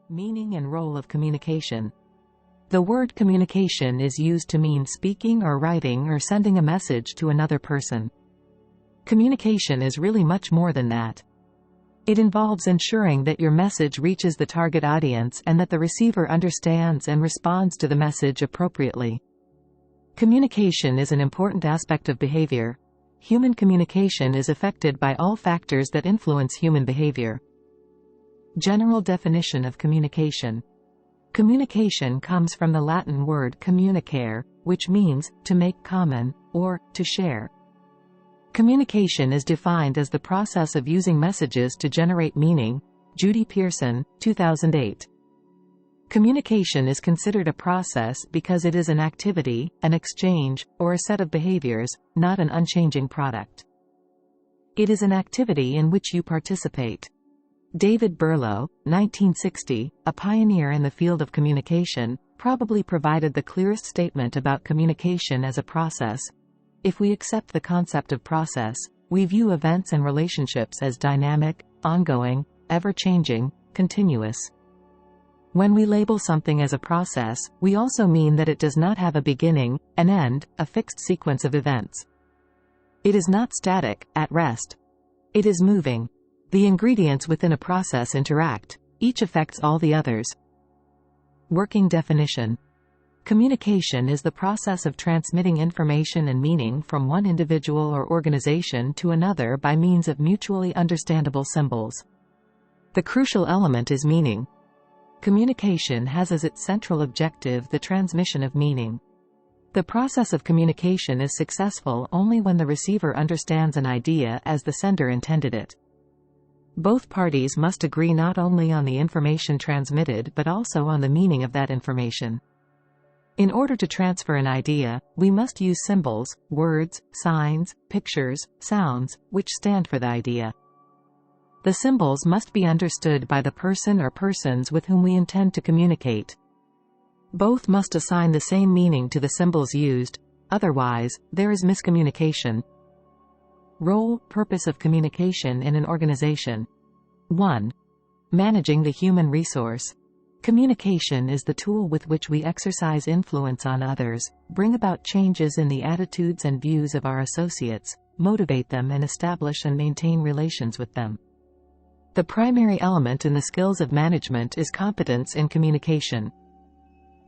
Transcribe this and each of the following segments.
Meaning and role of communication. The word communication is used to mean speaking or writing or sending a message to another person. Communication is really much more than that. It involves ensuring that your message reaches the target audience and that the receiver understands and responds to the message appropriately. Communication is an important aspect of behavior. Human communication is affected by all factors that influence human behavior. General definition of communication. Communication comes from the Latin word communicare, which means to make common, or to share. Communication is defined as the process of using messages to generate meaning. Judy Pearson, 2008. Communication is considered a process because it is an activity, an exchange, or a set of behaviors, not an unchanging product. It is an activity in which you participate. David Berlow, 1960, a pioneer in the field of communication, probably provided the clearest statement about communication as a process. If we accept the concept of process, we view events and relationships as dynamic, ongoing, ever-changing, continuous. When we label something as a process, we also mean that it does not have a beginning, an end, a fixed sequence of events. It is not static, at rest. It is moving. The ingredients within a process interact. Each affects all the others. Working definition. Communication is the process of transmitting information and meaning from one individual or organization to another by means of mutually understandable symbols. The crucial element is meaning. Communication has as its central objective the transmission of meaning. The process of communication is successful only when the receiver understands an idea as the sender intended it. Both parties must agree not only on the information transmitted but also on the meaning of that information. In order to transfer an idea, we must use symbols, words, signs, pictures, sounds, which stand for the idea. The symbols must be understood by the person or persons with whom we intend to communicate. Both must assign the same meaning to the symbols used, otherwise, there is miscommunication. Role, purpose of communication in an organization. 1. Managing the human resource. Communication is the tool with which we exercise influence on others, bring about changes in the attitudes and views of our associates, motivate them and establish and maintain relations with them. The primary element in the skills of management is competence in communication.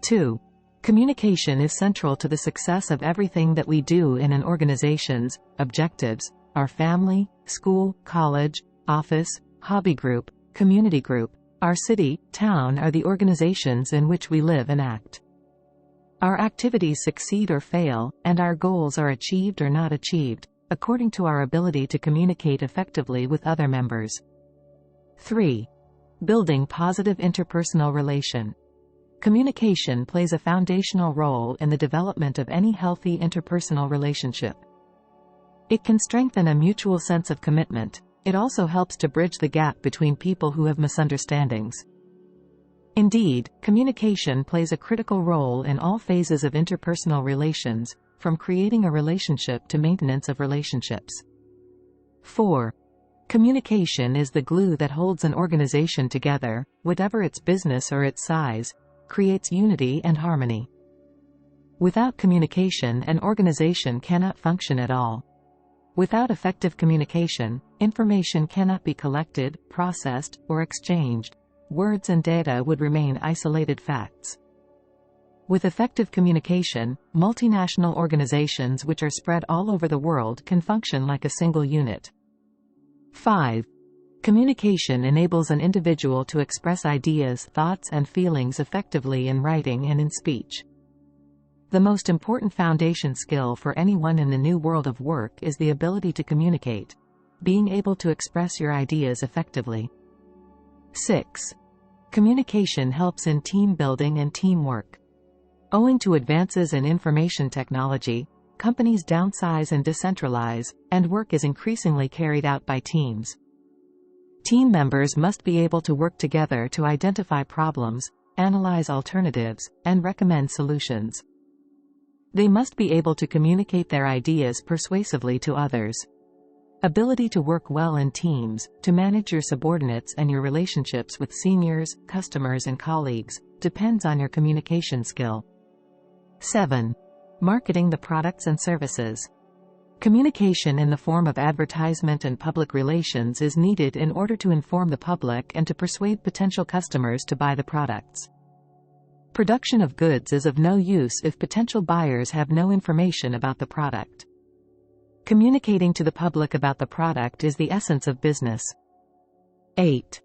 2. Communication is central to the success of everything that we do in an organization's objectives. Our family, school, college, office, hobby group, community group, our city, town are the organizations in which we live and act. Our activities succeed or fail, and our goals are achieved or not achieved, according to our ability to communicate effectively with other members. 3. Building positive interpersonal relation. Communication plays a foundational role in the development of any healthy interpersonal relationship. It can strengthen a mutual sense of commitment. It also helps to bridge the gap between people who have misunderstandings. Indeed, communication plays a critical role in all phases of interpersonal relations, from creating a relationship to maintenance of relationships. 4. Communication is the glue that holds an organization together, whatever its business or its size, creates unity and harmony. Without communication, an organization cannot function at all. Without effective communication, information cannot be collected, processed, or exchanged. Words and data would remain isolated facts. With effective communication, multinational organizations which are spread all over the world can function like a single unit. 5. Communication enables an individual to express ideas, thoughts, and feelings effectively in writing and in speech. The most important foundation skill for anyone in the new world of work is the ability to communicate, being able to express your ideas effectively. 6. Communication helps in team building and teamwork. Owing to advances in information technology, companies downsize and decentralize, and work is increasingly carried out by teams. Team members must be able to work together to identify problems, analyze alternatives, and recommend solutions. They must be able to communicate their ideas persuasively to others. Ability to work well in teams, to manage your subordinates and your relationships with seniors, customers and colleagues, depends on your communication skill. 7. Marketing the products and services. Communication in the form of advertisement and public relations is needed in order to inform the public and to persuade potential customers to buy the products. Production of goods is of no use if potential buyers have no information about the product. Communicating to the public about the product is the essence of business. 8.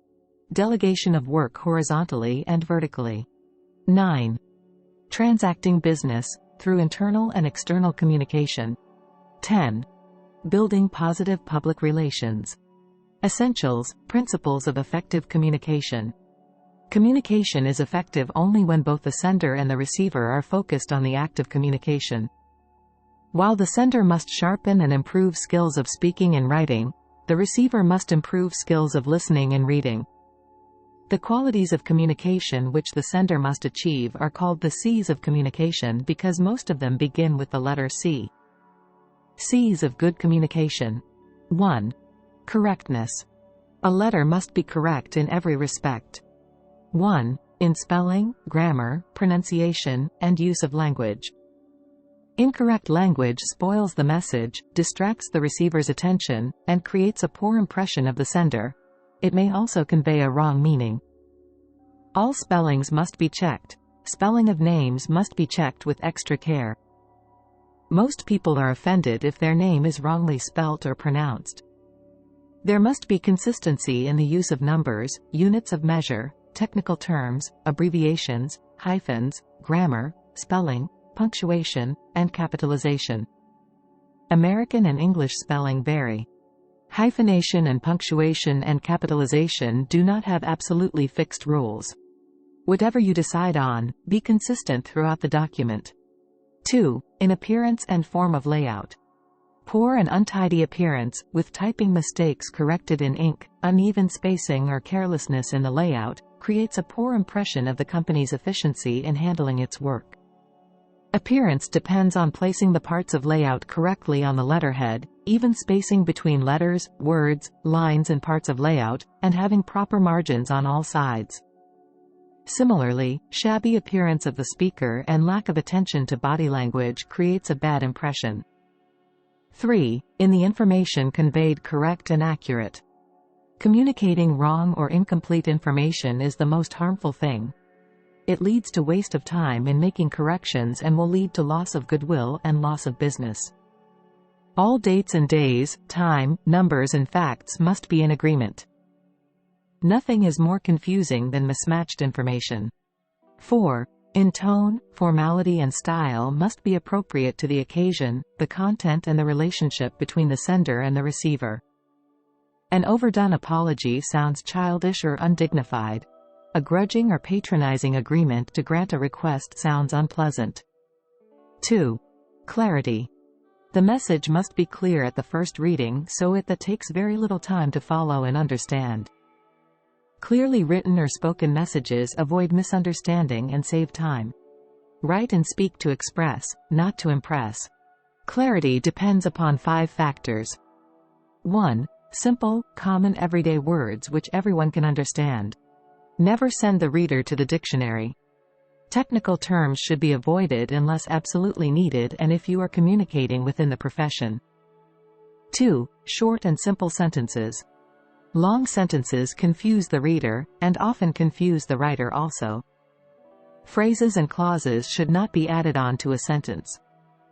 Delegation of work horizontally and vertically. 9. Transacting business, through internal and external communication. 10. Building positive public relations. Essentials, principles of effective communication. Communication is effective only when both the sender and the receiver are focused on the act of communication. While the sender must sharpen and improve skills of speaking and writing, the receiver must improve skills of listening and reading. The qualities of communication which the sender must achieve are called the C's of communication because most of them begin with the letter C. C's of good communication. 1. Correctness. A letter must be correct in every respect. 1. In spelling, grammar, pronunciation, and use of language. Incorrect language spoils the message, distracts the receiver's attention, and creates a poor impression of the sender. It may also convey a wrong meaning. All spellings must be checked. Spelling of names must be checked with extra care. Most people are offended if their name is wrongly spelt or pronounced. There must be consistency in the use of numbers, units of measure, technical terms, abbreviations, hyphens, grammar, spelling, punctuation, and capitalization. American and English spelling vary. Hyphenation and punctuation and capitalization do not have absolutely fixed rules. Whatever you decide on, be consistent throughout the document. 2. In appearance and form of layout. Poor and untidy appearance, with typing mistakes corrected in ink, uneven spacing or carelessness in the layout, creates a poor impression of the company's efficiency in handling its work. Appearance depends on placing the parts of layout correctly on the letterhead, even spacing between letters, words, lines and parts of layout, and having proper margins on all sides. Similarly, shabby appearance of the speaker and lack of attention to body language creates a bad impression. 3. In the information conveyed correct and accurate. Communicating wrong or incomplete information is the most harmful thing. It leads to waste of time in making corrections and will lead to loss of goodwill and loss of business. All dates and days, time, numbers and facts must be in agreement. Nothing is more confusing than mismatched information. 4. In tone, formality and style must be appropriate to the occasion, the content and the relationship between the sender and the receiver. An overdone apology sounds childish or undignified. A grudging or patronizing agreement to grant a request sounds unpleasant. 2. Clarity. The message must be clear at the first reading so that takes very little time to follow and understand. Clearly written or spoken messages avoid misunderstanding and save time. Write and speak to express, not to impress. Clarity depends upon 5 factors. 1. Simple, common everyday words which everyone can understand. Never send the reader to the dictionary. Technical terms should be avoided unless absolutely needed and if you are communicating within the profession. 2. Short and simple sentences. Long sentences confuse the reader, and often confuse the writer also. Phrases and clauses should not be added on to a sentence.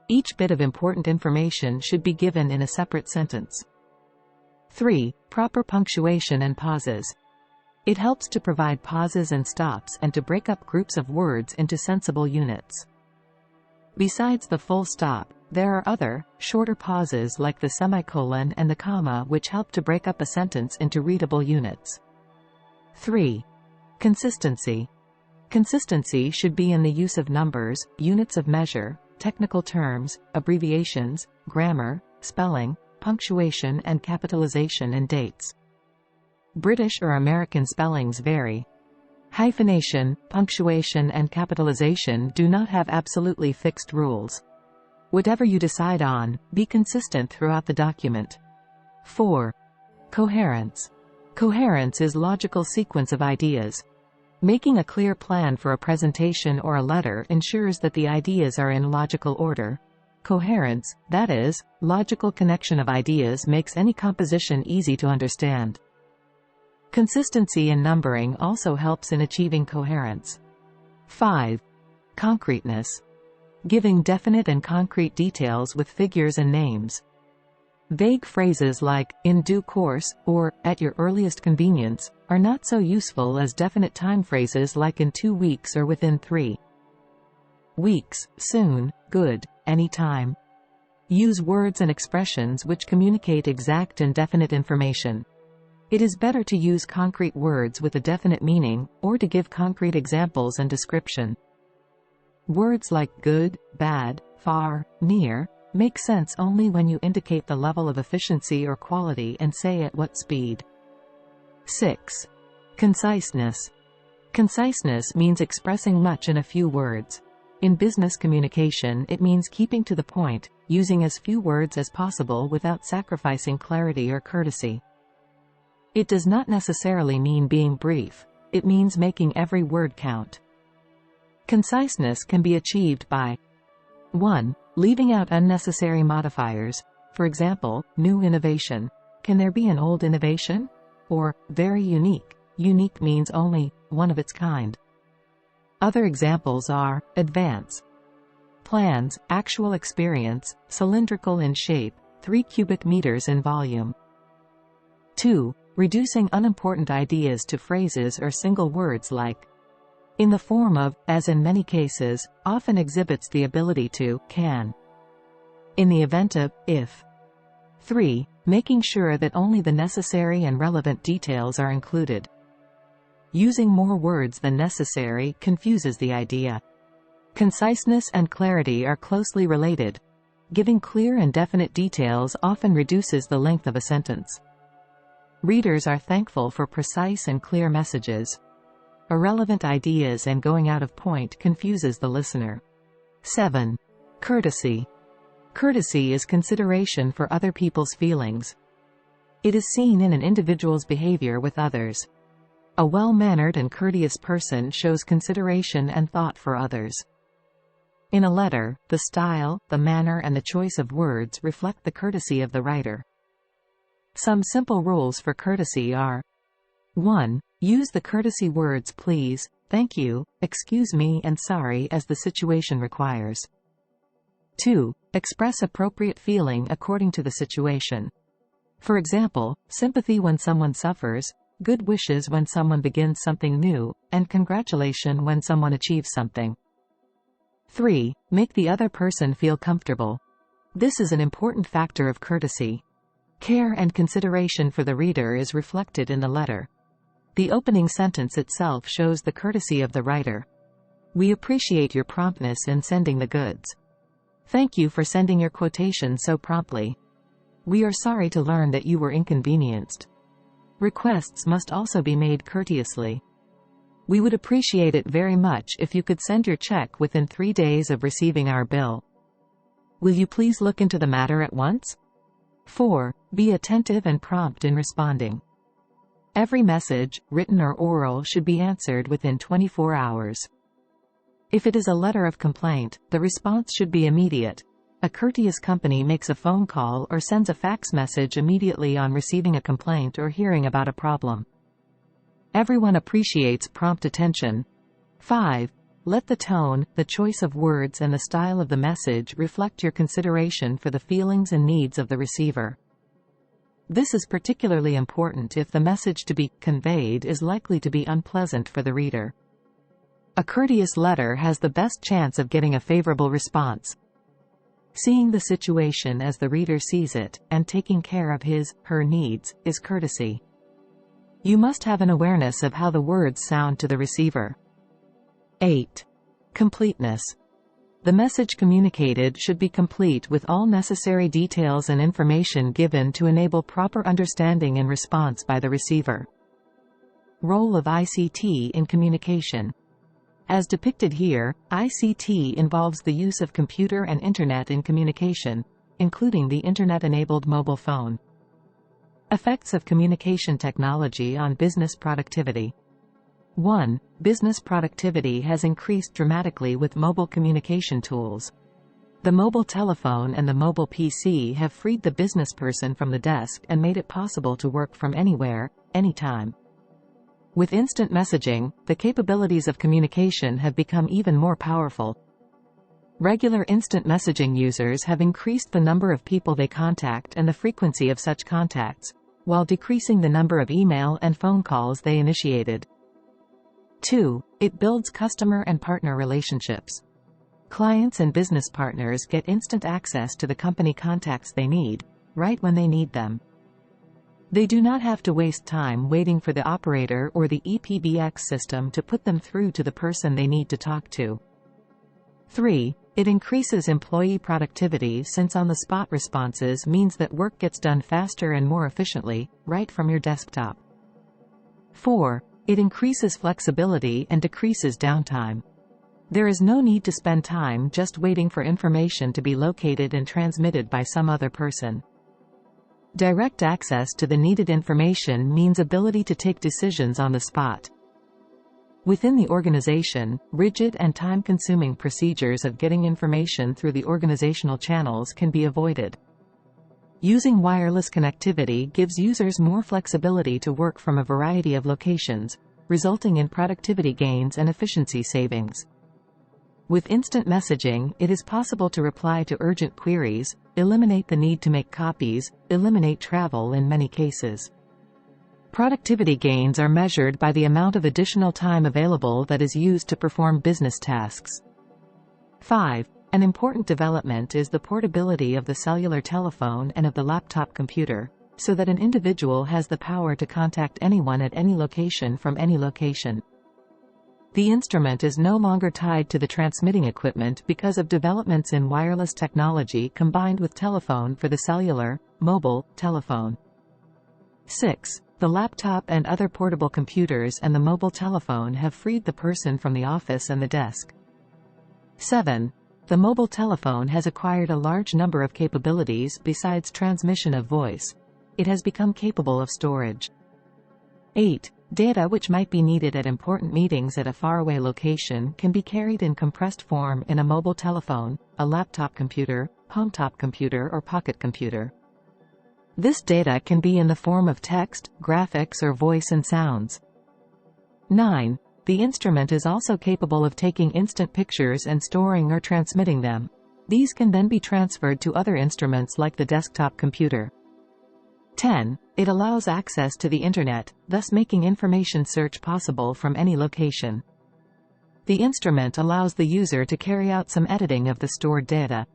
Each bit of important information should be given in a separate sentence. 3. Proper punctuation and pauses. It helps to provide pauses and stops and to break up groups of words into sensible units. Besides the full stop, there are other, shorter pauses like the semicolon and the comma which help to break up a sentence into readable units. 3. Consistency. Consistency should be in the use of numbers, units of measure, technical terms, abbreviations, grammar, spelling, punctuation and capitalization and dates. British or American spellings vary. Hyphenation, punctuation and capitalization do not have absolutely fixed rules. Whatever you decide on, be consistent throughout the document. 4. Coherence. Coherence is logical sequence of ideas. Making a clear plan for a presentation or a letter ensures that the ideas are in logical order. Coherence, that is, logical connection of ideas, makes any composition easy to understand. Consistency in numbering also helps in achieving coherence. 5. Concreteness. Giving definite and concrete details with figures and names. Vague phrases like, in due course, or, at your earliest convenience, are not so useful as definite time phrases like in 2 weeks or within 3 weeks, soon, good, anytime. Use words and expressions which communicate exact and definite information. It is better to use concrete words with a definite meaning, or to give concrete examples and description. Words like good, bad, far, near, make sense only when you indicate the level of efficiency or quality and say at what speed. 6. Conciseness. Conciseness means expressing much in a few words. In business communication, it means keeping to the point, using as few words as possible without sacrificing clarity or courtesy. It does not necessarily mean being brief. It means making every word count. Conciseness can be achieved by 1. Leaving out unnecessary modifiers. For example, new innovation. Can there be an old innovation? Or, very unique. Unique means only one of its kind. Other examples are, advance. Plans, actual experience, cylindrical in shape, 3 cubic meters in volume. 2. Reducing unimportant ideas to phrases or single words like in the form of, as in many cases, often exhibits the ability to, can. In the event of, if. 3. Making sure that only the necessary and relevant details are included. Using more words than necessary confuses the idea. Conciseness and clarity are closely related. Giving clear and definite details often reduces the length of a sentence. Readers are thankful for precise and clear messages. Irrelevant ideas and going out of point confuses the listener. 7. Courtesy. Courtesy is consideration for other people's feelings. It is seen in an individual's behavior with others. A well-mannered and courteous person shows consideration and thought for others. In a letter, the style, the manner and the choice of words reflect the courtesy of the writer. Some simple rules for courtesy are: 1. Use the courtesy words please, thank you, excuse me and sorry as the situation requires. 2. Express appropriate feeling according to the situation. For example, sympathy when someone suffers, good wishes when someone begins something new, and congratulation when someone achieves something. 3. Make the other person feel comfortable. This is an important factor of courtesy. Care and consideration for the reader is reflected in the letter. The opening sentence itself shows the courtesy of the writer. We appreciate your promptness in sending the goods. Thank you for sending your quotation so promptly. We are sorry to learn that you were inconvenienced. Requests must also be made courteously. We would appreciate it very much if you could send your check within 3 days of receiving our bill. Will you please look into the matter at once? 4. Be attentive and prompt in responding. Every message, written or oral, should be answered within 24 hours. If it is a letter of complaint, the response should be immediate. A courteous company makes a phone call or sends a fax message immediately on receiving a complaint or hearing about a problem. Everyone appreciates prompt attention. 5. Let the tone, the choice of words and the style of the message reflect your consideration for the feelings and needs of the receiver. This is particularly important if the message to be conveyed is likely to be unpleasant for the reader. A courteous letter has the best chance of getting a favorable response. Seeing the situation as the reader sees it, and taking care of his/her needs, is courtesy. You must have an awareness of how the words sound to the receiver. 8. Completeness. The message communicated should be complete with all necessary details and information given to enable proper understanding and response by the receiver. Role of ICT in communication. As depicted here, ICT involves the use of computer and Internet in communication, including the Internet-enabled mobile phone. Effects of communication technology on business productivity. 1. Business productivity has increased dramatically with mobile communication tools. The mobile telephone and the mobile PC have freed the businessperson from the desk and made it possible to work from anywhere, anytime. With instant messaging, the capabilities of communication have become even more powerful. Regular instant messaging users have increased the number of people they contact and the frequency of such contacts, while decreasing the number of email and phone calls they initiated. 2. It builds customer and partner relationships. Clients and business partners get instant access to the company contacts they need, right when they need them. They do not have to waste time waiting for the operator or the EPBX system to put them through to the person they need to talk to. 3. It increases employee productivity since on-the-spot responses means that work gets done faster and more efficiently, right from your desktop. 4. It increases flexibility and decreases downtime. There is no need to spend time just waiting for information to be located and transmitted by some other person. Direct access to the needed information means ability to take decisions on the spot. Within the organization, rigid and time-consuming procedures of getting information through the organizational channels can be avoided. Using wireless connectivity gives users more flexibility to work from a variety of locations, resulting in productivity gains and efficiency savings. With instant messaging, it is possible to reply to urgent queries, eliminate the need to make copies, eliminate travel in many cases. Productivity gains are measured by the amount of additional time available that is used to perform business tasks. 5. An important development is the portability of the cellular telephone and of the laptop computer, so that an individual has the power to contact anyone at any location from any location. The instrument is no longer tied to the transmitting equipment because of developments in wireless technology combined with telephone for the cellular, mobile, telephone. 6. The laptop and other portable computers and the mobile telephone have freed the person from the office and the desk. 7. The mobile telephone has acquired a large number of capabilities besides transmission of voice. It has become capable of storage. 8. Data which might be needed at important meetings at a faraway location can be carried in compressed form in a mobile telephone, a laptop computer, home-top computer or pocket computer. This data can be in the form of text, graphics or voice and sounds. 9. The instrument is also capable of taking instant pictures and storing or transmitting them. These can then be transferred to other instruments like the desktop computer. 10. It allows access to the Internet, thus making information search possible from any location. The instrument allows the user to carry out some editing of the stored data.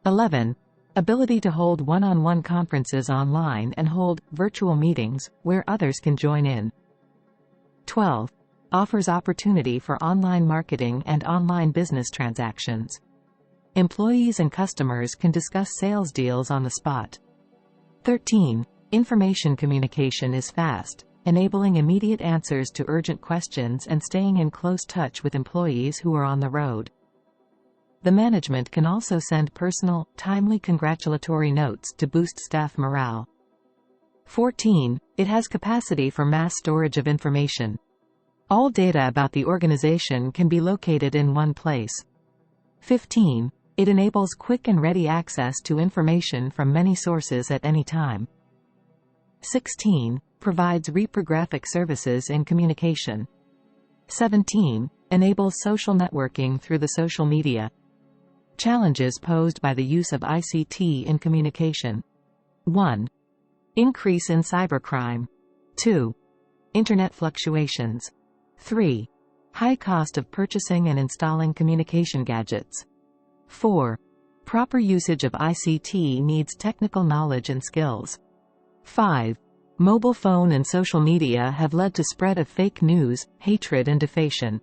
11. Ability to hold one-on-one conferences online and hold virtual meetings, where others can join in. 12. Offers opportunity for online marketing and online business transactions. Employees and customers can discuss sales deals on the spot. 13. Information communication is fast, enabling immediate answers to urgent questions and staying in close touch with employees who are on the road. The management can also send personal, timely congratulatory notes to boost staff morale. 14. It has capacity for mass storage of information. All data about the organization can be located in one place. 15. It enables quick and ready access to information from many sources at any time. 16. Provides reprographic services in communication. 17. Enables social networking through the social media. Challenges posed by the use of ICT in communication. 1. Increase in cybercrime. 2. Internet fluctuations. 3. High cost of purchasing and installing communication gadgets. 4. Proper usage of ICT needs technical knowledge and skills. 5. Mobile phone and social media have led to spread of fake news, hatred and defamation.